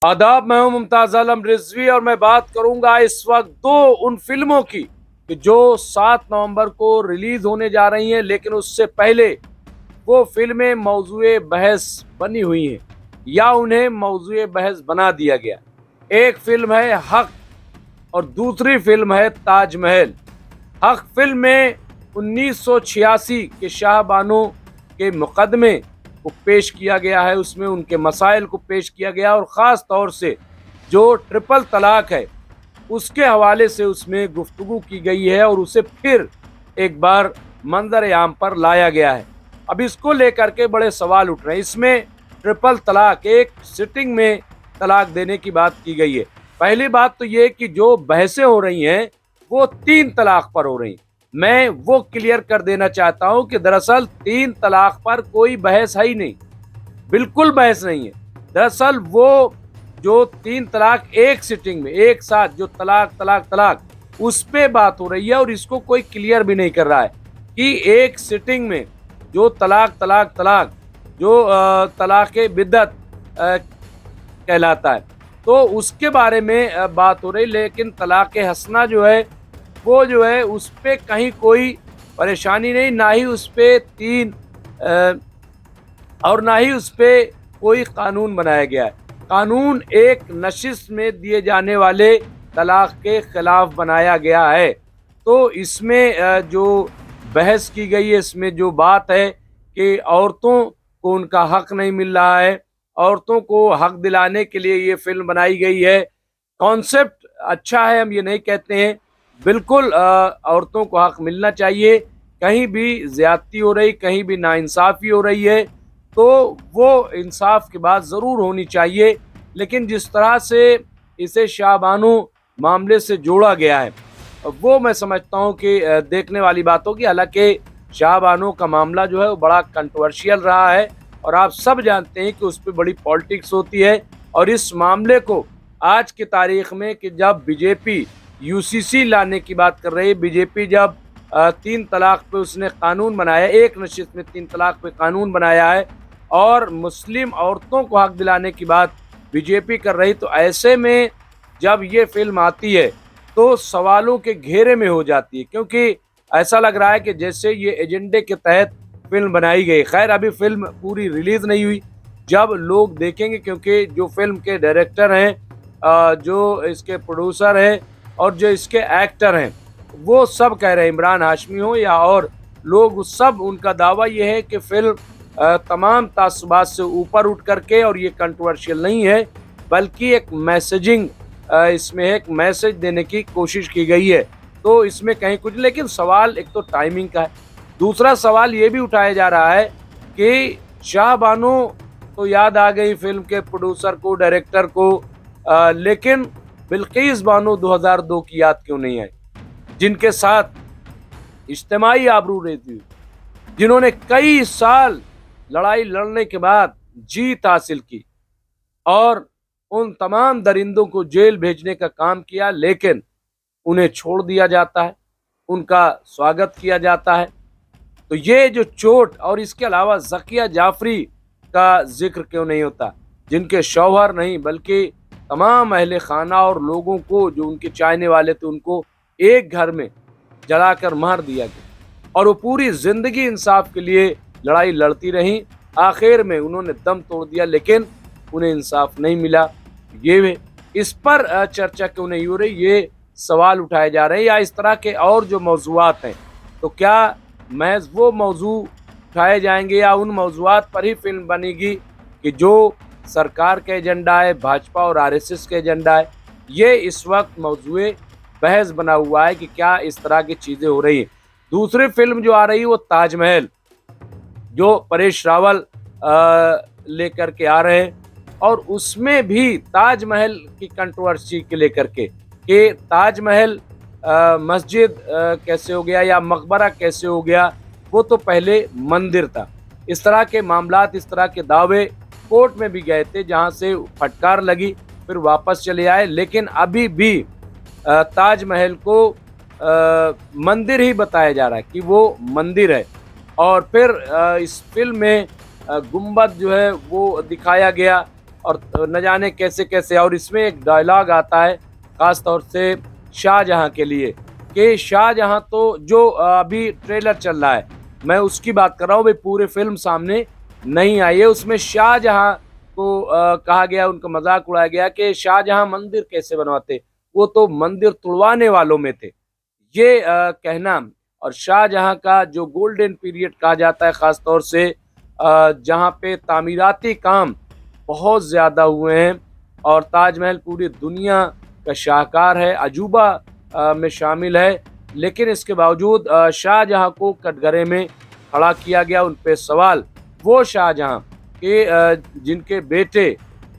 आदाब, मैं हूं मुमताज आलम रिजवी और मैं बात करूंगा इस वक्त दो उन फिल्मों की कि जो 7 नवंबर को रिलीज होने जा रही हैं, लेकिन उससे पहले वो फिल्में मौजूए बहस बनी हुई हैं या उन्हें मौजूए बहस बना दिया गया। एक फिल्म है हक और दूसरी फिल्म है ताजमहल। हक फिल्म में 1986 के शाहबानो के मुकदमे को पेश किया गया है, उसमें उनके मसाइल को पेश किया गया और ख़ास तौर से जो ट्रिपल तलाक है उसके हवाले से उसमें गुफ्तगू की गई है और उसे फिर एक बार मंजर आम पर लाया गया है। अब इसको लेकर के बड़े सवाल उठ रहे हैं। इसमें ट्रिपल तलाक, एक सिटिंग में तलाक देने की बात की गई है। पहली बात तो ये कि जो बहसें हो रही हैं वो 3 तलाक पर हो रही हैं। मैं वो क्लियर कर देना चाहता हूं कि दरअसल 3 तलाक पर कोई बहस है ही नहीं, बिल्कुल बहस नहीं है। दरअसल वो जो 3 तलाक एक सिटिंग में एक साथ जो तलाक तलाक तलाक उस पे बात हो रही है और इसको कोई क्लियर भी नहीं कर रहा है कि एक सिटिंग में जो तलाक तलाक तलाक जो तलाक बिद्दत कहलाता है तो उसके बारे में बात हो रही, लेकिन तलाक हसना जो है वो जो है उस पे कहीं कोई परेशानी नहीं, ना ही उस पे 3 और ना ही उस पे कोई कानून बनाया गया है। कानून एक नशिस्त में दिए जाने वाले तलाक के खिलाफ बनाया गया है। तो इसमें जो बहस की गई है, इसमें जो बात है कि औरतों को उनका हक नहीं मिल रहा है, औरतों को हक दिलाने के लिए ये फिल्म बनाई गई है। कॉन्सेप्ट अच्छा है, हम ये नहीं कहते हैं, बिल्कुल औरतों को हक मिलना चाहिए। कहीं भी ज्यादती हो रही, कहीं भी नाइंसाफ़ी हो रही है तो वो इंसाफ की बात ज़रूर होनी चाहिए, लेकिन जिस तरह से इसे शाहबानो मामले से जोड़ा गया है वो मैं समझता हूँ कि देखने वाली बात होगी। हालांकि शाहबानो का मामला जो है वो बड़ा कंट्रोवर्शियल रहा है और आप सब जानते हैं कि उस पर बड़ी पॉलिटिक्स होती है। और इस मामले को आज की तारीख में कि जब बीजेपी यूसीसी लाने की बात कर रही है, बीजेपी जब 3 तलाक पे उसने कानून बनाया, एक नशिस्त में 3 तलाक पे कानून बनाया है और मुस्लिम औरतों को हक दिलाने की बात बीजेपी कर रही, तो ऐसे में जब ये फिल्म आती है तो सवालों के घेरे में हो जाती है, क्योंकि ऐसा लग रहा है कि जैसे ये एजेंडे के तहत फिल्म बनाई गई। खैर अभी फिल्म पूरी रिलीज नहीं हुई, जब लोग देखेंगे, क्योंकि जो फिल्म के डायरेक्टर हैं, जो इसके प्रोड्यूसर हैं और जो इसके एक्टर हैं वो सब कह रहे हैं, इमरान हाशमी हो या और लोग, सब उनका दावा ये है कि फिल्म तमाम तासुबात से ऊपर उठ करके, और ये कंट्रोवर्शियल नहीं है बल्कि एक मैसेजिंग, इसमें एक मैसेज देने की कोशिश की गई है। तो इसमें कहीं कुछ, लेकिन सवाल एक तो टाइमिंग का है, दूसरा सवाल ये भी उठाया जा रहा है कि शाहबानो तो याद आ गई फिल्म के प्रोड्यूसर को, डायरेक्टर को, लेकिन बिल्किस बानो 2002 की याद क्यों नहीं आई, जिनके साथ इज्तिमाई आबरू रहती हुई, जिन्होंने कई साल लड़ाई लड़ने के बाद जीत हासिल की और उन तमाम दरिंदों को जेल भेजने का काम किया, लेकिन उन्हें छोड़ दिया जाता है, उनका स्वागत किया जाता है। तो ये जो चोट, और इसके अलावा ज़किया जाफरी का जिक्र क्यों नहीं होता, जिनके शौहर नहीं बल्कि तमाम अहले खाना और लोगों को जो उनके चाहने वाले थे उनको एक घर में जलाकर मार दिया गया और वो पूरी ज़िंदगी इंसाफ के लिए लड़ाई लड़ती रहीं। आखिर में उन्होंने दम तोड़ दिया, लेकिन उन्हें इंसाफ नहीं मिला। ये इस पर चर्चा क्यों नहीं हो रही, ये सवाल उठाए जा रहे हैं। या इस तरह के और जो मौज़ूआत हैं, तो क्या महज वो मौजू उठाए जाएंगे या उन मौज़ूआत पर ही फिल्म बनेगी कि जो सरकार का एजेंडा है, भाजपा और आरएसएस का एजेंडा है। ये इस वक्त मौजूए बहस बना हुआ है कि क्या इस तरह की चीज़ें हो रही हैं। दूसरी फिल्म जो आ रही है वो ताजमहल, जो परेश रावल लेकर के आ रहे हैं, और उसमें भी ताजमहल की कंट्रोवर्सी के लेकर के कि ताजमहल मस्जिद कैसे हो गया या मकबरा कैसे हो गया, वो तो पहले मंदिर था। इस तरह के मामलात, इस तरह के दावे कोर्ट में भी गए थे, जहां से फटकार लगी, फिर वापस चले आए, लेकिन अभी भी ताजमहल को मंदिर ही बताया जा रहा है कि वो मंदिर है। और फिर इस फिल्म में गुंबद जो है वो दिखाया गया और न जाने कैसे कैसे। और इसमें एक डायलॉग आता है ख़ास तौर से शाहजहाँ के लिए कि शाहजहाँ तो जो अभी ट्रेलर चल रहा है, मैं उसकी बात कर रहा हूँ, भाई पूरी फिल्म सामने नहीं आई है। उसमें शाहजहाँ को कहा गया, उनका मजाक उड़ाया गया कि शाहजहाँ मंदिर कैसे बनवाते, वो तो मंदिर तुड़वाने वालों में थे, ये कहना। और शाहजहाँ का जो गोल्डन पीरियड कहा जाता है, ख़ास तौर से जहाँ पे तामीराती काम बहुत ज़्यादा हुए हैं, और ताजमहल पूरी दुनिया का शाहकार है, अजूबा में शामिल है। लेकिन इसके बावजूद शाहजहाँ को कटघरे में खड़ा किया गया। उन पे सवाल, वो शाहजहाँ के जिनके बेटे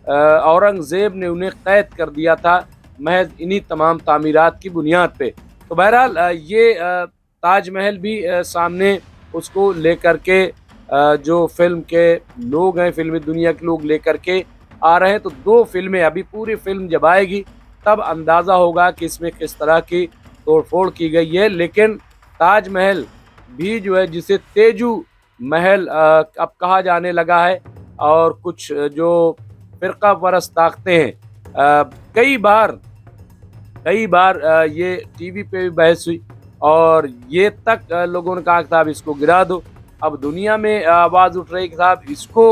औरंगज़ेब ने उन्हें कैद कर दिया था महज इन्हीं तमाम तामीरात की बुनियाद पे। तो बहरहाल ये ताजमहल भी सामने उसको लेकर के जो फिल्म के लोग हैं, फिल्मी दुनिया के लोग लेकर के आ रहे हैं। तो दो फिल्में, अभी पूरी फिल्म जब आएगी तब अंदाज़ा होगा कि इसमें किस तरह की तोड़फोड़ की गई है। लेकिन ताजमहल भी जो है, जिसे तेजू महल अब कहा जाने लगा है, और कुछ जो फ़िरका परस्त ताकतें हैं, कई बार ये टीवी पे भी बहस हुई, और ये तक लोगों ने कहा कि साहब इसको गिरा दो। अब दुनिया में आवाज़ उठ रही कि साहब इसको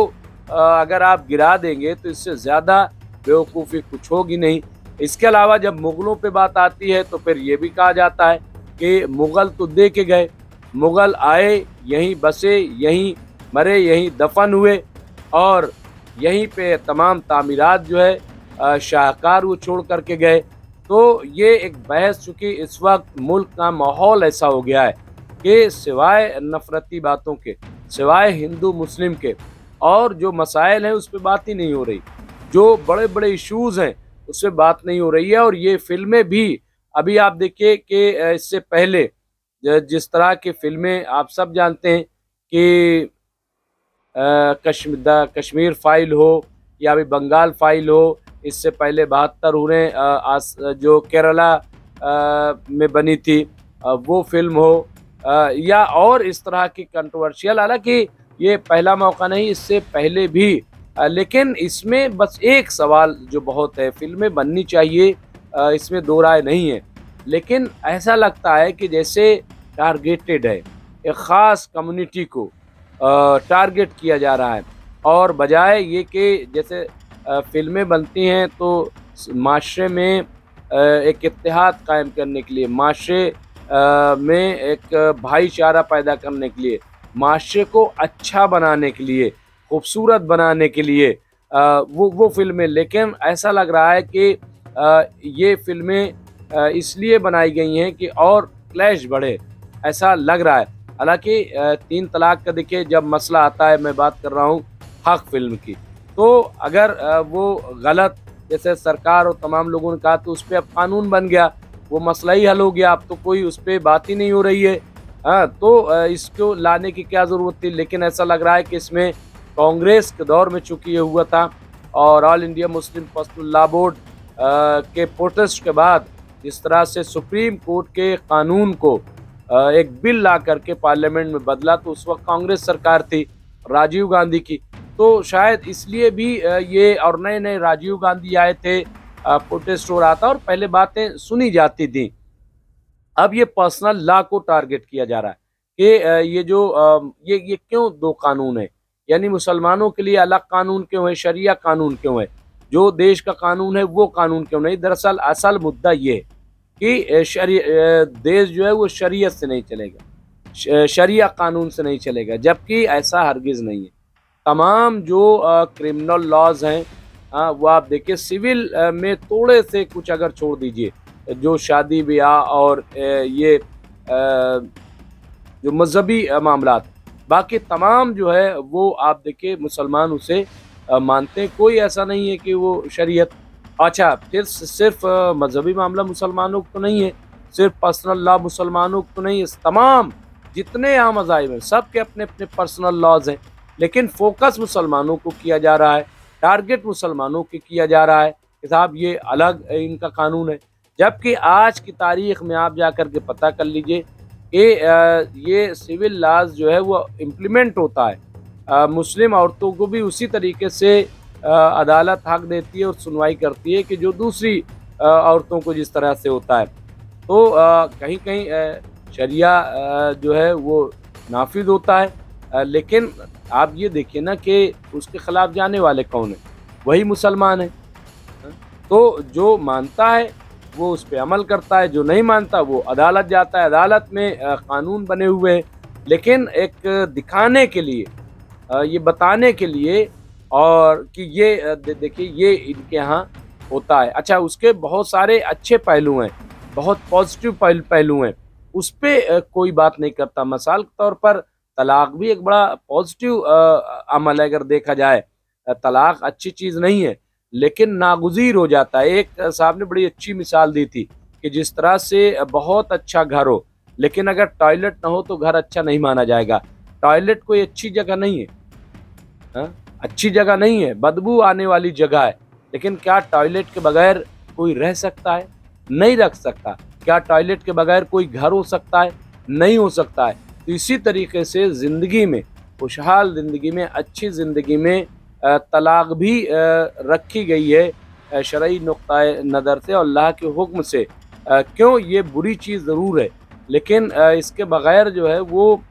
अगर आप गिरा देंगे तो इससे ज़्यादा बेवकूफ़ी कुछ होगी नहीं। इसके अलावा जब मुग़लों पे बात आती है तो फिर ये भी कहा जाता है कि मुग़ल तो दे के गए, मुग़ल आए, यहीं बसे, यहीं मरे, यहीं दफन हुए, और यहीं पे तमाम तामीरात जो है शाहकार वो छोड़ कर के गए। तो ये एक बहस, चूँकि इस वक्त मुल्क का माहौल ऐसा हो गया है कि सिवाय नफ़रती बातों के, सिवाय हिंदू मुस्लिम के, और जो मसाइल हैं उस पे बात ही नहीं हो रही। जो बड़े-बड़े इश्यूज़ हैं उस पे बात नहीं हो रही है। और ये फ़िल्में भी, अभी आप देखिए कि इससे पहले जिस तरह की फ़िल्में आप सब जानते हैं कि द कश्मीर फाइल हो या अभी बंगाल फाइल हो, इससे पहले 72 उन्हें जो केरला में बनी थी वो फिल्म हो, या और इस तरह की कंट्रोवर्शियल, हालांकि ये पहला मौका नहीं, इससे पहले भी। लेकिन इसमें बस एक सवाल जो बहुत है, फिल्में बननी चाहिए, इसमें दो राय नहीं है, लेकिन ऐसा लगता है कि जैसे टारगेटेड है, एक ख़ास कम्युनिटी को टारगेट किया जा रहा है, और बजाय ये कि जैसे फिल्में बनती हैं तो माशरे में एक इत्तेहाद कायम करने के लिए, माशरे में एक भाईचारा पैदा करने के लिए, माशरे को अच्छा बनाने के लिए, खूबसूरत बनाने के लिए वो फिल्में। लेकिन ऐसा लग रहा है कि ये फिल्में इसलिए बनाई गई हैं कि और क्लैश बढ़े, ऐसा लग रहा है। हालांकि 3 तलाक का देखिए जब मसला आता है, मैं बात कर रहा हूँ हक फिल्म की, तो अगर वो गलत, जैसे सरकार और तमाम लोगों ने कहा, तो उस पर अब कानून बन गया, वो मसला ही हल हो गया, अब तो कोई उस पर बात ही नहीं हो रही है। हाँ, तो इसको लाने की क्या ज़रूरत थी। लेकिन ऐसा लग रहा है कि इसमें कांग्रेस के दौर में चूँकि ये हुआ था, और all India Muslim personal law board के प्रोटेस्ट के बाद जिस तरह से सुप्रीम कोर्ट के कानून को एक बिल ला करके पार्लियामेंट में बदला, तो उस वक्त कांग्रेस सरकार थी राजीव गांधी की, तो शायद इसलिए भी ये, और नए नए राजीव गांधी आए थे, प्रोटेस्ट हो रहा था और पहले बातें सुनी जाती थी। अब ये पर्सनल लॉ को टारगेट किया जा रहा है कि ये जो ये क्यों दो कानून है, यानी मुसलमानों के लिए अलग कानून क्यों है, शरिया कानून क्यों है, जो देश का कानून है वो कानून क्यों नहीं। दरअसल असल मुद्दा ये है कि देश जो है वो शरीयत से नहीं चलेगा, शरिया कानून से नहीं चलेगा, जबकि ऐसा हरगिज़ नहीं है। तमाम जो क्रिमिनल लॉज हैं, वो आप देखिए, सिविल में थोड़े से कुछ अगर छोड़ दीजिए, जो शादी ब्याह और ये जो मजहबी मामलात, बाकी तमाम जो है वो आप देखिए मुसलमान उसे मानते हैं। कोई ऐसा नहीं है कि वो शरीयत, अच्छा फिर सिर्फ मजहबी मामला मुसलमानों को तो नहीं है, सिर्फ पर्सनल लॉ मुसलमानों को तो नहीं है, तमाम जितने यहाँ मज़ाहिब हैं सब के अपने अपने पर्सनल लॉज हैं, लेकिन फोकस मुसलमानों को किया जा रहा है, टारगेट मुसलमानों के किया जा रहा है कि साहब ये अलग इनका कानून है। जबकि आज की तारीख में आप जा कर के पता कर लीजिए कि ये सिविल लॉज जो है वो इम्प्लीमेंट होता है, मुस्लिम औरतों को भी उसी तरीके से अदालत हक देती है और सुनवाई करती है कि जो दूसरी औरतों को जिस तरह से होता है। तो कहीं कहीं शरिया जो है वो नाफिज होता है, लेकिन आप ये देखिए ना कि उसके खिलाफ जाने वाले कौन हैं? वही मुसलमान हैं। तो जो मानता है वो उस पे अमल करता है, जो नहीं मानता वो अदालत जाता है। अदालत में कानून बने हुए हैं, लेकिन एक दिखाने के लिए, ये बताने के लिए, और कि ये देखिए ये इनके यहाँ होता है। अच्छा, उसके बहुत सारे अच्छे पहलू हैं, बहुत पॉजिटिव पहलू हैं, उस पे कोई बात नहीं करता। मिसाल के तौर पर तलाक भी एक बड़ा पॉजिटिव अमल है अगर देखा जाए। तलाक अच्छी चीज़ नहीं है, लेकिन नागुज़ीर हो जाता है। एक साहब ने बड़ी अच्छी मिसाल दी थी कि जिस तरह से बहुत अच्छा घर हो, लेकिन अगर टॉयलेट ना हो तो घर अच्छा नहीं माना जाएगा। टॉयलेट कोई अच्छी जगह नहीं है, हाँ? अच्छी जगह नहीं है, बदबू आने वाली जगह है। लेकिन क्या टॉयलेट के बगैर कोई रह सकता है? नहीं रख सकता। क्या टॉयलेट के बगैर कोई घर हो सकता है? नहीं हो सकता है। तो इसी तरीके से ज़िंदगी में, खुशहाल ज़िंदगी में, अच्छी ज़िंदगी में तलाक भी रखी गई है शरई नुक्ताए नज़र से और अल्लाह के हुक्म से। क्यों? ये बुरी चीज़ ज़रूर है, लेकिन इसके बगैर जो है वो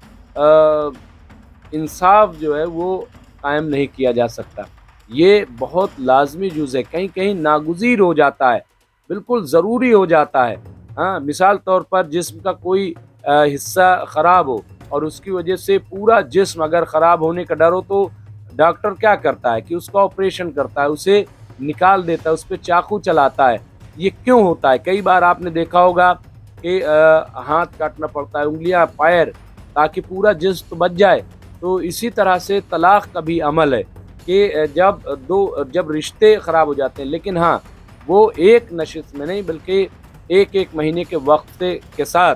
इंसाफ जो है वो कायम नहीं किया जा सकता। ये बहुत लाज़मी जुज़ है, कहीं-कहीं नागुज़ीर हो जाता है, बिल्कुल ज़रूरी हो जाता है। हाँ, मिसाल तौर पर जिस्म का कोई हिस्सा ख़राब हो और उसकी वजह से पूरा जिस्म अगर ख़राब होने का डर हो, तो डॉक्टर क्या करता है कि उसका ऑपरेशन करता है, उसे निकाल देता है, उस पे चाकू चलाता है। ये क्यों होता है? कई बार आपने देखा होगा कि हाथ काटना पड़ता है, उँगलियाँ, पैर, ताकि पूरा जिस्म तो बच जाए। तो इसी तरह से तलाक का भी अमल है कि जब रिश्ते ख़राब हो जाते हैं, लेकिन हाँ, वो एक नशिस्त में नहीं बल्कि एक-एक महीने के वक़्फ़े के साथ,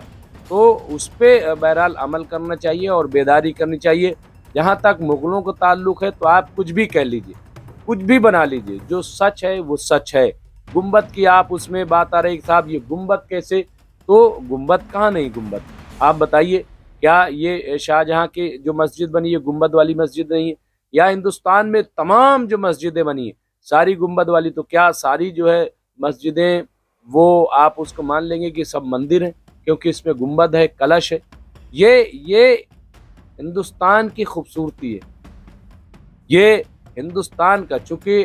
तो उस पे बहरहाल अमल करना चाहिए और बेदारी करनी चाहिए। जहाँ तक मुग़लों का ताल्लुक़ है, तो आप कुछ भी कह लीजिए, कुछ भी बना लीजिए, जो सच है वो सच है। गुंबद की आप उसमें बात आ रही है कि साहब ये गुंबद कैसे? तो गुंबद कहाँ नहीं गुंबद? आप बताइए, क्या ये शाहजहाँ की जो मस्जिद बनी है गुंबद वाली मस्जिद नहीं है? या हिंदुस्तान में तमाम जो मस्जिदें बनी हैं, सारी गुंबद वाली? तो क्या सारी जो है मस्जिदें वो आप उसको मान लेंगे कि सब मंदिर हैं, क्योंकि इसमें गुंबद है, कलश है? ये हिंदुस्तान की खूबसूरती है। ये हिंदुस्तान का, चूँकि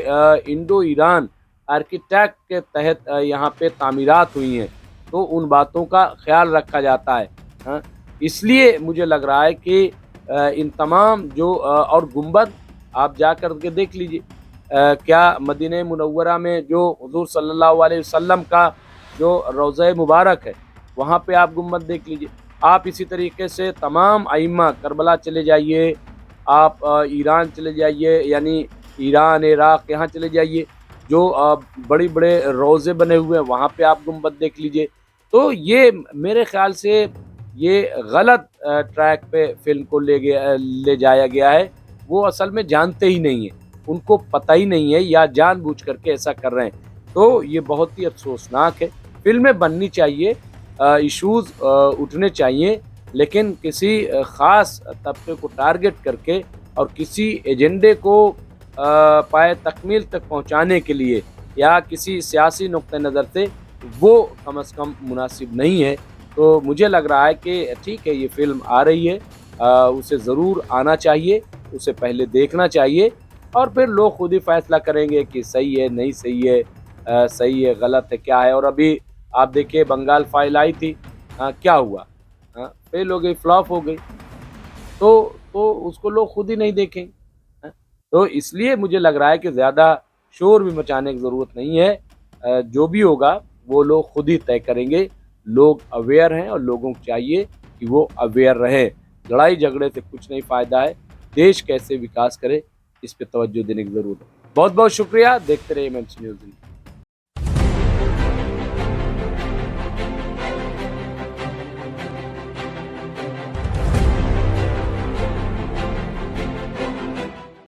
इंडो ईरान आर्किटेक्ट के तहत यहाँ पे तामीरात हुई हैं, तो उन बातों का ख़्याल रखा जाता है। हाँ, इसलिए मुझे लग रहा है कि इन तमाम जो और गुंबद आप जा कर के देख लीजिए। क्या मदीने मुनव्वरा में जो हुज़ूर सल्लल्लाहु अलैहि वसल्लम का जो रोज़ा मुबारक है, वहाँ पे आप गुंबद देख लीजिए। आप इसी तरीके से तमाम अइम्मा, करबला चले जाइए, आप ईरान चले जाइए, यानी ईरान, इराक़, यहाँ चले जाइए, जो बड़े-बड़े रोज़े बने हुए हैं, वहाँ पे आप गुंबद देख लीजिए। तो ये मेरे ख़्याल से ये गलत ट्रैक पे फ़िल्म को ले जाया गया है। वो असल में जानते ही नहीं हैं, उनको पता ही नहीं है या जानबूझ कर के ऐसा कर रहे हैं। तो ये बहुत ही अफ़सोसनाक है। फ़िल्में बननी चाहिए, इश्यूज़ उठने चाहिए, लेकिन किसी ख़ास तबके को टारगेट करके और किसी एजेंडे को पाए तकमील तक पहुँचाने के लिए या किसी सियासी नुक्ते नज़र से वो कम से कम मुनासिब नहीं है। तो मुझे लग रहा है कि ठीक है, ये फ़िल्म आ रही है, उसे ज़रूर आना चाहिए, उसे पहले देखना चाहिए और फिर लोग खुद ही फ़ैसला करेंगे कि सही है, नहीं सही है, सही है, गलत है, क्या है। और अभी आप देखिए बंगाल फाइल आई थी, क्या हुआ? फ़ेल हो गई, फ्लॉप हो गई। तो उसको लोग खुद ही नहीं देखेंगे। तो इसलिए मुझे लग रहा है कि ज़्यादा शोर भी मचाने की ज़रूरत नहीं है। जो भी होगा वो लोग खुद ही तय करेंगे। लोग अवेयर हैं और लोगों को चाहिए कि वो अवेयर रहें। लड़ाई झगड़े से कुछ नहीं फ़ायदा है। देश कैसे विकास करे, इस पे तवज्जो देने की ज़रूरत है। बहुत-बहुत शुक्रिया। देखते रहिए एमएमसी न्यूज़।